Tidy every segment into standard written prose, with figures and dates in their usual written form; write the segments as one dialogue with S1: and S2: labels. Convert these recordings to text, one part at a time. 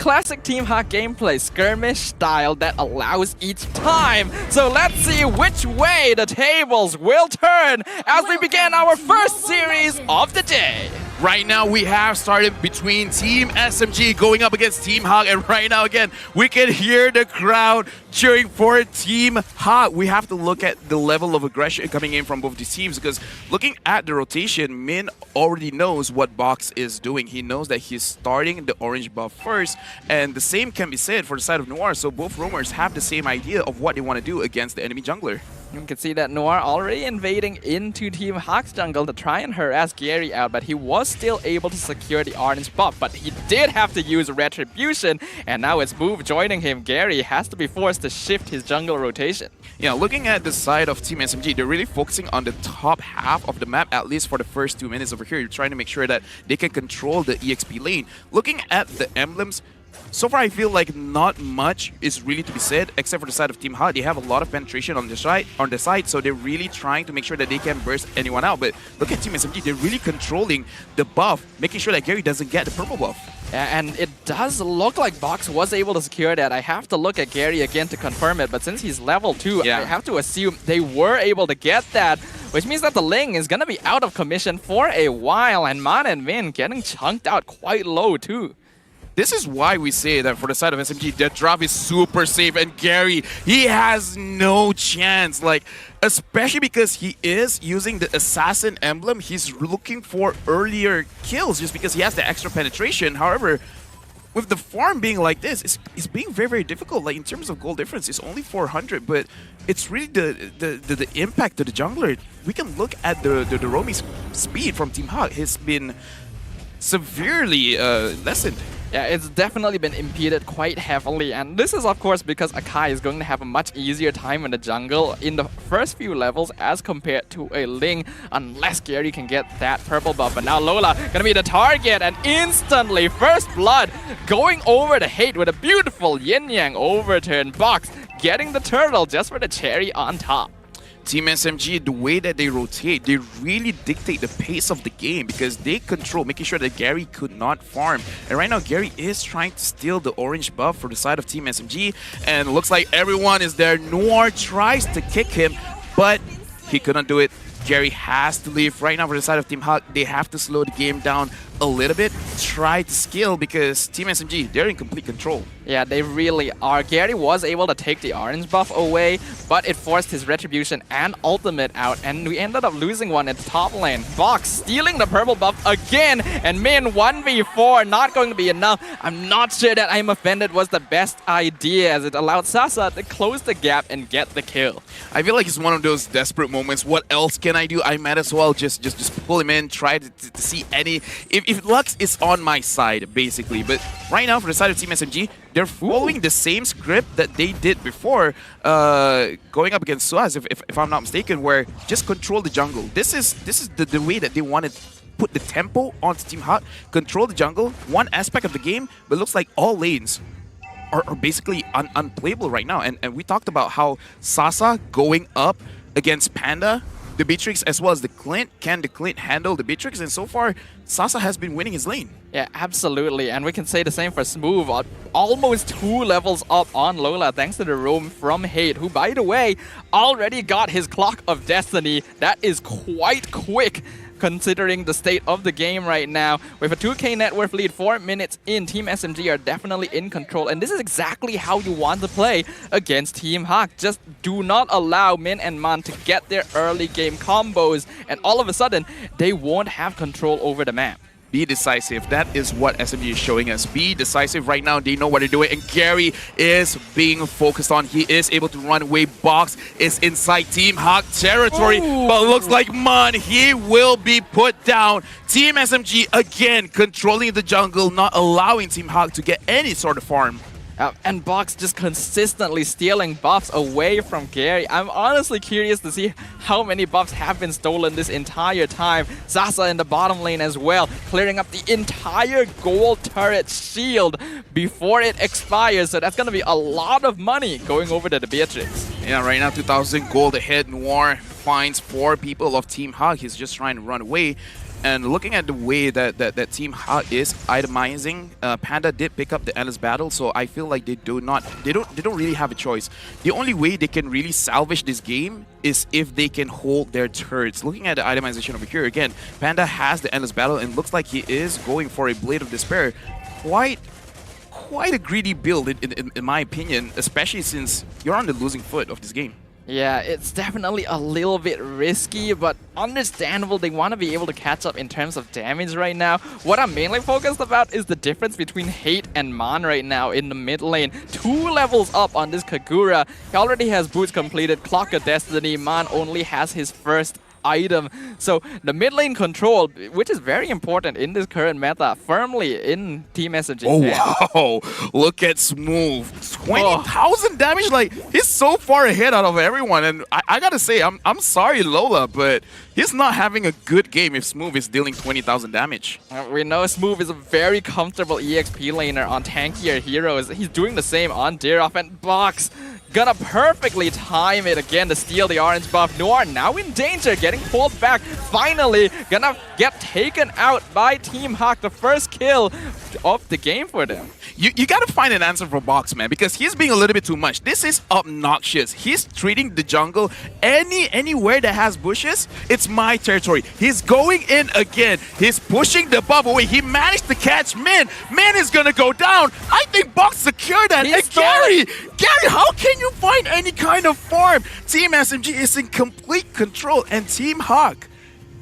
S1: classic Team Hawk gameplay, skirmish style that allows each time. So let's see which way the tables will turn as we begin our first series of the day.
S2: Right now, we have started between Team SMG going up against Team Hawk, and right now, again, we can hear the crowd cheering for Team Hawk. We have to look at the level of aggression coming in from both these teams, because looking at the rotation, Min already knows what Box is doing. He knows that he's starting the orange buff first, and the same can be said for the side of Noir, so both roamers have the same idea of what they want to do against the enemy jungler.
S1: You can see that Noir already invading into Team Hawk's jungle to try and harass Gary out, but he was still able to secure the orange buff, but he did have to use Retribution, and now it's Move joining him. Gary has to be forced to shift his jungle rotation.
S2: Yeah, looking at the side of Team SMG, they're really focusing on the top half of the map, at least for the first 2 minutes over here. You're trying to make sure that they can control the EXP lane. Looking at the emblems, so far I feel like not much is really to be said, except for the side of Team Hawk. They have a lot of penetration on the side, so they're really trying to make sure that they can burst anyone out. But look at Team SMG, they're really controlling the buff, making sure that Gary doesn't get the purple buff.
S1: And it does look like Box was able to secure that. I have to look at Gary again to confirm it, but since he's level 2, I have to assume they were able to get that, which means that the Ling is going to be out of commission for a while, and Man and Min getting chunked out quite low too.
S2: This is why we say that for the side of SMG, that drop is super safe, and Gary, he has no chance, like, especially because he is using the assassin emblem. He's looking for earlier kills just because he has the extra penetration. However, with the farm being like this, it's being very, very difficult. Like, in terms of gold difference, it's only 400, but it's really the impact to the jungler. We can look at the roaming speed from Team Hawk. Has been severely lessened.
S1: Yeah, it's definitely been impeded quite heavily, and this is of course because Akai is going to have a much easier time in the jungle in the first few levels as compared to a Ling, unless Gary can get that purple buff. But now Lola gonna be the target, and instantly First Blood going over the hate with a beautiful yin-yang overturn. Box getting the turtle just for the cherry on top.
S2: Team SMG, the way that they rotate, they really dictate the pace of the game because they control, making sure that Gary could not farm. And right now, Gary is trying to steal the orange buff for the side of Team SMG, and it looks like everyone is there. Noir tries to kick him, but he couldn't do it. Gary has to leave. Right now for the side of Team Hawk, they have to slow the game down a little bit, try to scale, because Team SMG, they're in complete control.
S1: Yeah, they really are. Gary was able to take the orange buff away, but it forced his Retribution and ultimate out, and we ended up losing one at the top lane. Box stealing the purple buff again, and Min 1v4 not going to be enough. I'm not sure that I'm Offended was the best idea, as it allowed Sasa to close the gap and get the kill.
S2: I feel like it's one of those desperate moments. What else can I do? I might as well just pull him in, try to see any... If Lux is on my side, basically. But right now, for the side of Team SMG, they're following the same script that they did before going up against Suaz, if I'm not mistaken, where just control the jungle. This is the way that they want to put the tempo onto Team Hawk, control the jungle, one aspect of the game, but it looks like all lanes are basically unplayable right now. And we talked about how Sasa going up against Panda, the Beatrix, as well as the Clint. Can the Clint handle the Beatrix? And so far, Sasa has been winning his lane.
S1: Yeah, absolutely. And we can say the same for Smooth. Almost 2 levels up on Lola thanks to the roam from Hate, who, by the way, already got his Clock of Destiny. That is quite quick, considering the state of the game right now. With a 2k net worth lead 4 minutes in, Team SMG are definitely in control, and this is exactly how you want to play against Team Hawk. Just do not allow Min and Man to get their early game combos, and all of a sudden they won't have control over the map.
S2: Be decisive. That is what SMG is showing us. Be decisive right now. They know what they're doing. And Gary is being focused on. He is able to run away. Box is inside Team Hawk territory.
S1: Ooh.
S2: But looks like Man, he will be put down. Team SMG again controlling the jungle, not allowing Team Hawk to get any sort of farm.
S1: And Box just consistently stealing buffs away from Gary. I'm honestly curious to see how many buffs have been stolen this entire time. Sasa in the bottom lane as well, clearing up the entire gold turret shield before it expires. So that's going to be a lot of money going over to the Beatrix.
S2: Yeah, right now 2,000 gold ahead. Noir finds 4 people of Team Hawk. He's just trying to run away. And looking at the way that Team Hut is itemizing, Panda did pick up the endless battle, so I feel like they don't really have a choice. The only way they can really salvage this game is if they can hold their turrets. Looking at the itemization over here again, Panda has the endless battle and looks like he is going for a Blade of Despair. Quite a greedy build in my opinion, especially since you're on the losing foot of this game.
S1: Yeah, it's definitely a little bit risky, but understandable. They want to be able to catch up in terms of damage right now. What I'm mainly focused about is the difference between Hate and Man right now in the mid lane. 2 levels up on this Kagura. He already has boots completed, Clock of Destiny. Man only has his first item. So the mid lane control, which is very important in this current meta, firmly in Team SMG.
S2: Oh wow! Look at Smooth, 20,000 damage. Like, he's so far ahead out of everyone. And I gotta say, I'm sorry, Lola, but he's not having a good game if Smooth is dealing 20,000 damage.
S1: We know Smooth is a very comfortable EXP laner on tankier heroes. He's doing the same on Dirov, and Box gonna perfectly time it again to steal the orange buff. Noir now in danger, getting pulled back. Finally gonna get taken out by Team Hawk. The first kill of the game for them.
S2: You gotta find an answer for Box, man, because he's being a little bit too much. This is obnoxious. He's treating the jungle anywhere that has bushes, it's my territory. He's going in again. He's pushing the buff away. He managed to catch Min. Min is gonna go down. I think Box secured that. And Gary, how can you find any kind of farm? Team SMG is in complete control, and Team Hawk,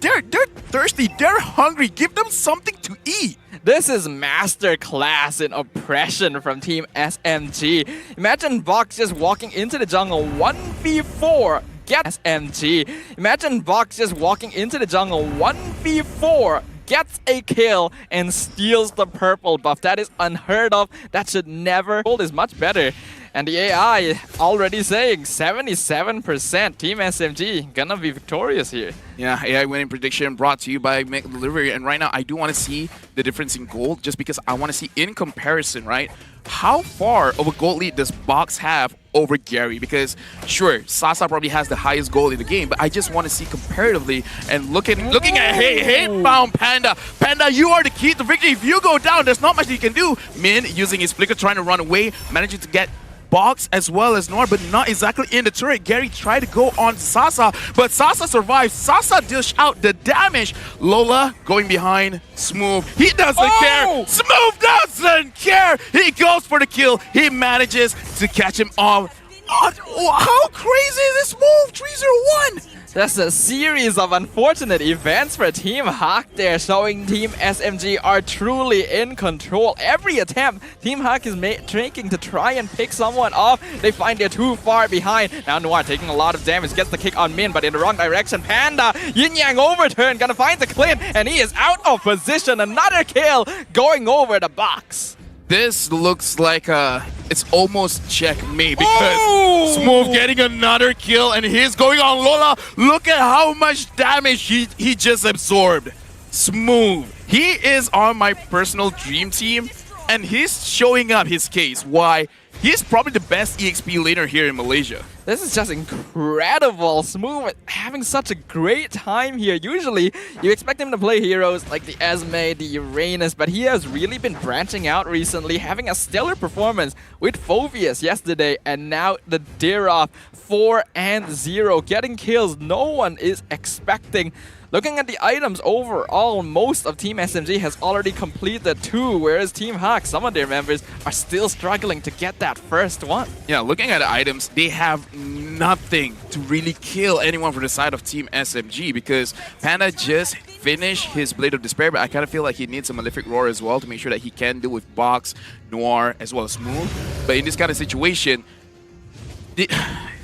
S2: they're thirsty, they're hungry. Give them something to eat.
S1: This is master class in oppression from Team SMG. Imagine Box just walking into the jungle 1v4. Get SMG. Imagine Box just walking into the jungle 1v4. Gets a kill and steals the purple buff. That is unheard of. That should never. Gold is much better. And the AI already saying 77% Team SMG gonna be victorious here.
S2: Yeah, AI winning prediction brought to you by Mlbb. And right now, I do want to see the difference in gold just because I want to see in comparison, right? How far of a gold lead does Box have over Gary? Because sure, Sasa probably has the highest gold in the game, but I just want to see comparatively and looking at hate-bound Panda. Panda, you are the key to victory. If you go down, there's not much you can do. Min using his flicker, trying to run away, managing to get Box as well as Nor, but not exactly in the turret. Gary tried to go on Sasa, but Sasa survives. Sasa dish out the damage. Lola going behind Smooth. He doesn't care. Smooth doesn't care. He goes for the kill. He manages to catch him off. How crazy is this move? 3-0-1.
S1: That's a series of unfortunate events for Team Hawk there, showing Team SMG are truly in control. Every attempt, Team Hawk is making to try and pick someone off. They find they're too far behind. Now Noir taking a lot of damage, gets the kick on Min, but in the wrong direction. Panda, Yin Yang overturn, gonna find the clip, and he is out of position. Another kill going over the Box.
S2: This looks like it's almost checkmate because Smooth getting another kill and he's going on Lola. Look at how much damage he just absorbed. Smooth. He is on my personal dream team and he's showing up his case. Why? He's probably the best EXP laner here in Malaysia.
S1: This is just incredible. Smooth having such a great time here. Usually, you expect him to play heroes like the Esme, the Uranus, but he has really been branching out recently, having a stellar performance with Phoveus yesterday, and now the Dirov 4-0, getting kills no one is expecting. Looking at the items overall, most of Team SMG has already completed 2, whereas Team Hawk, some of their members, are still struggling to get that first one.
S2: Yeah, looking at the items, they have nothing to really kill anyone from the side of Team SMG because Panda just finished his Blade of Despair, but I kind of feel like he needs a Malefic Roar as well to make sure that he can deal with Box, Noir, as well as Smooth. But in this kind of situation,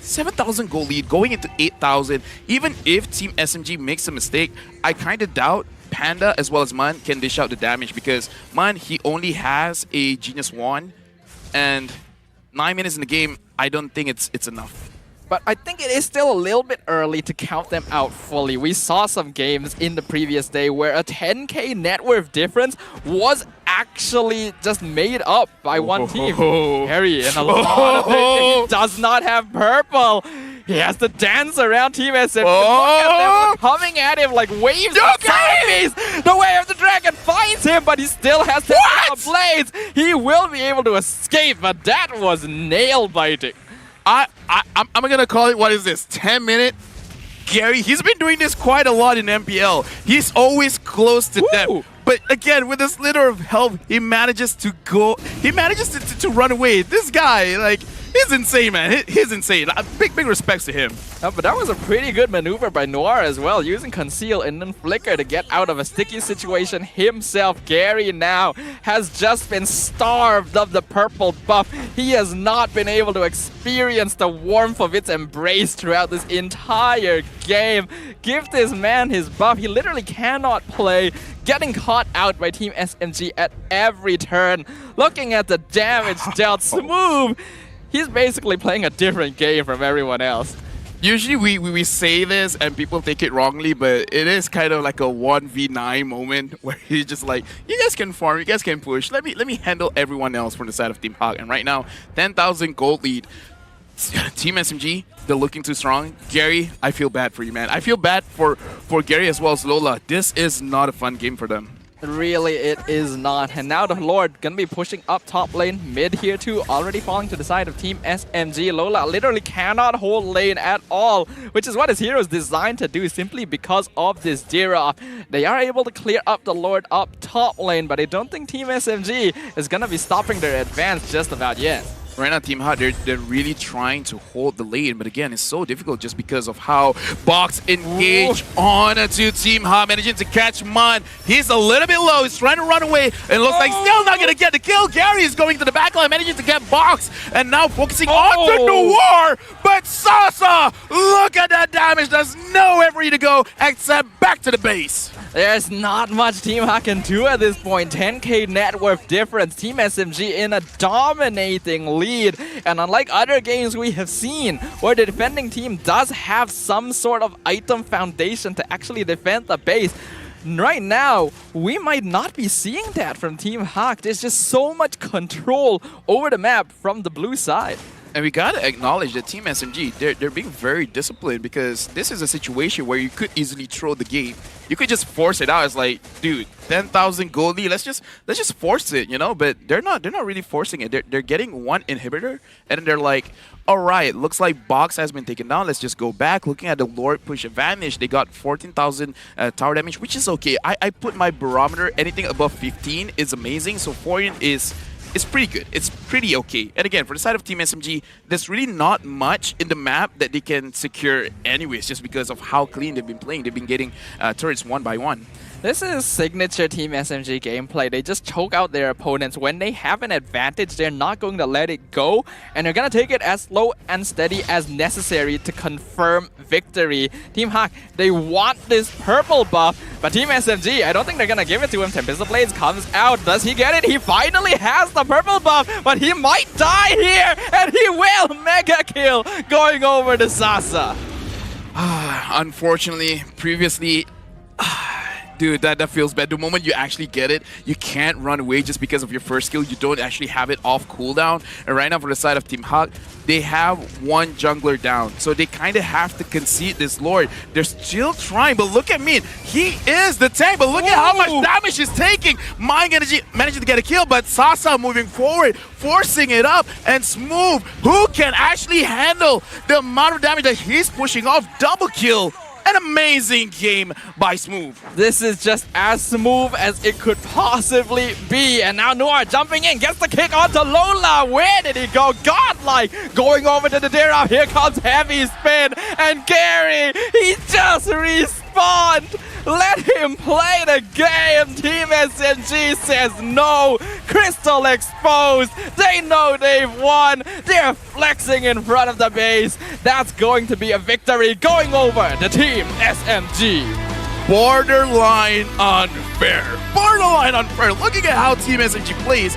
S2: 7,000 gold lead going into 8,000. Even if Team SMG makes a mistake, I kind of doubt Panda as well as Man can dish out the damage because Man, he only has a Genius Wand, and 9 minutes in the game, I don't think it's enough.
S1: But I think it is still a little bit early to count them out fully. We saw some games in the previous day where a 10k net worth difference was actually just made up by one team. Harry, and a lot of it, he does not have purple. He has to dance around Team SMG. Look
S2: Oh!
S1: at them coming at him like waves
S2: Okay!
S1: of zombies. The Way of the Dragon finds him, but he still has to
S2: What?
S1: the blades. He will be able to escape, but that was nail biting.
S2: I'm gonna call it, what is this, 10-minute? Gary, he's been doing this quite a lot in MPL. He's always close to death. But again, with this litter of health, he manages to run away. This guy, like, he's insane, man. He's insane. Big respects to him.
S1: But that was a pretty good maneuver by Noir as well, using Conceal and then Flicker to get out of a sticky situation himself. Gary now has just been starved of the purple buff. He has not been able to experience the warmth of its embrace throughout this entire game. Give this man his buff. He literally cannot play, getting caught out by Team SMG at every turn. Looking at the damage dealt, Smooth, he's basically playing a different game from everyone else.
S2: Usually we say this and people take it wrongly, but it is kind of like a 1v9 moment where he's just like, you guys can farm, you guys can push. Let me handle everyone else from the side of Team Hawk. And right now, 10,000 gold lead. Team SMG, they're looking too strong. Gary, I feel bad for you, man. I feel bad for Gary as well as Lola. This is not a fun game for them.
S1: Really, it is not. And now the Lord gonna be pushing up top lane, mid here too, already falling to the side of Team SMG. Lola literally cannot hold lane at all, which is what his hero is designed to do simply because of this Dira. They are able to clear up the Lord up top lane, but I don't think Team SMG is gonna be stopping their advance just about yet.
S2: Right now, Team Hot, they're really trying to hold the lane, but again, it's so difficult just because of how Box engage onto Team Hot, managing to catch Mon. He's a little bit low, he's trying to run away, and looks like still not gonna get the kill. Gary is going to the backline, managing to get Box, and now focusing on the Noir, but Sasa, look at that damage. There's nowhere for you to go except back to the base.
S1: There's not much Team Hawk can do at this point. 10k net worth difference. Team SMG in a dominating lead. And unlike other games we have seen, where the defending team does have some sort of item foundation to actually defend the base, right now, we might not be seeing that from Team Hawk. There's just so much control over the map from the blue side.
S2: And we gotta acknowledge that Team SMG, they're being very disciplined, because this is a situation where you could easily throw the game. You could just force it out. It's like, dude, 10,000 gold lead. Let's just force it, you know. But they're not really forcing it. They're getting one inhibitor, and then they're like, all right, looks like Box has been taken down. Let's just go back. Looking at the Lord push advantage, they got 14,000 tower damage, which is okay. I put my barometer, anything above 15 is amazing. So 14 is. It's pretty good. It's pretty okay. And again, for the side of Team SMG, there's really not much in the map that they can secure anyways, just because of how clean they've been playing. They've been getting turrets one by one.
S1: This is signature Team SMG gameplay. They just choke out their opponents. When they have an advantage, they're not going to let it go, and they're going to take it as slow and steady as necessary to confirm victory. Team Hawk, they want this purple buff, but Team SMG, I don't think they're going to give it to him. Tempest Blades comes out. Does he get it? He finally has the purple buff, but he might die here, and he will. Mega kill going over to Sasa.
S2: Unfortunately, previously... Dude, that feels bad. The moment you actually get it, you can't run away just because of your first skill. You don't actually have it off cooldown. And right now, for the side of Team Hawk, they have one jungler down. So they kind of have to concede this Lord. They're still trying, but look at me. He is the tank, but look at how much damage he's taking. Mind Energy managing to get a kill, but Sasa moving forward, forcing it up, and Smooth, who can actually handle the amount of damage that he's pushing off. Double kill. An amazing game by Smooth.
S1: This is just as smooth as it could possibly be. And now Noir jumping in, gets the kick onto Lola. Where did he go? Godlike going over to the Dira. Here comes Heavy Spin. And Gary, he just respawned. Let him play the game. Team SMG says no. Crystal exposed. They know they've won. They're flexing in front of the base. That's going to be a victory going over the Team SMG.
S2: Borderline unfair. Borderline unfair. Looking at how Team SMG plays,